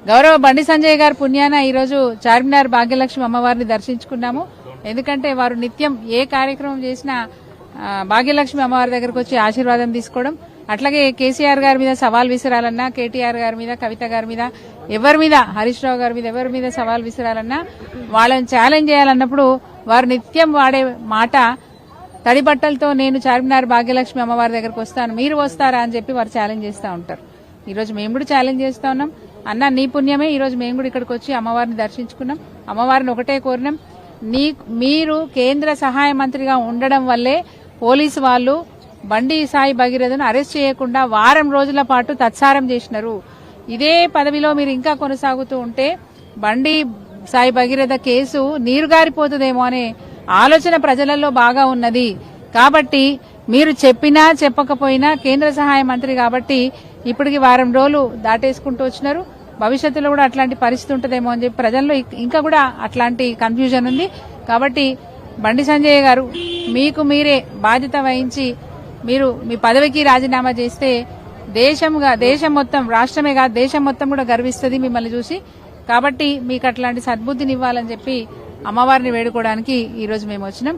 గౌరవ బండి సంజయ్ గారి పుణ్యాన ఈరోజు చార్మినార్ భాగ్యలక్ష్మి అమ్మవారిని దర్శించుకున్నాము. ఎందుకంటే వారు నిత్యం ఏ కార్యక్రమం చేసినా భాగ్యలక్ష్మి అమ్మవారి దగ్గరకు వచ్చి ఆశీర్వాదం తీసుకోవడం, అట్లాగే కేసీఆర్ గారి మీద సవాల్ విసిరాలన్నా, కేటీఆర్ గారి మీద, కవిత గారి మీద, ఎవరి మీద, హరీష్ రావు గారి మీద, ఎవరి మీద సవాల్ విసిరాలన్నా, వాళ్ళని ఛాలెంజ్ చేయాలన్నప్పుడు వారు నిత్యం వాడే మాట తడి బట్టలతో నేను చార్మినార్ భాగ్యలక్ష్మి అమ్మవారి దగ్గరకు వస్తాను, మీరు వస్తారా అని చెప్పి వారు ఛాలెంజ్ చేస్తూ ఉంటారు. ఈ రోజు మేము కూడా ఛాలెంజ్ చేస్తా ఉన్నాం. అన్న నీ పుణ్యమే ఈ రోజు మేము కూడా ఇక్కడికి వచ్చి అమ్మవారిని దర్శించుకున్నాం. అమ్మవారిని ఒకటే కోరినాం, మీరు కేంద్ర సహాయ మంత్రిగా ఉండడం వల్లే పోలీసు వాళ్ళు బండి సాయి భగీరథను అరెస్ట్ చేయకుండా వారం రోజుల పాటు తత్సారం చేసినారు. ఇదే పదవిలో మీరు ఇంకా కొనసాగుతూ ఉంటే బండి సాయి భగీరథ కేసు నీరుగారిపోతుందేమో అనే ఆలోచన ప్రజలలో బాగా ఉన్నది. కాబట్టి మీరు చెప్పినా చెప్పకపోయినా కేంద్ర సహాయ మంత్రి కాబట్టి ఇప్పటికి వారం రోజులు దాటేసుకుంటూ వచ్చినారు. భవిష్యత్తులో కూడా అట్లాంటి పరిస్థితి ఉంటుందేమో అని చెప్పి ప్రజల్లో ఇంకా కూడా అట్లాంటి కన్ఫ్యూజన్ ఉంది. కాబట్టి బండి సంజయ్ గారు మీకు మీరే బాధ్యత వహించి మీరు మీ పదవికి రాజీనామా చేస్తే దేశం మొత్తం, రాష్ట్రమే కాదు దేశం మొత్తం కూడా గర్విస్తుంది మిమ్మల్ని చూసి. కాబట్టి మీకు అట్లాంటి సద్బుద్ధిని ఇవ్వాలని చెప్పి అమ్మవారిని వేడుకోవడానికి ఈ రోజు మేము వచ్చినాం.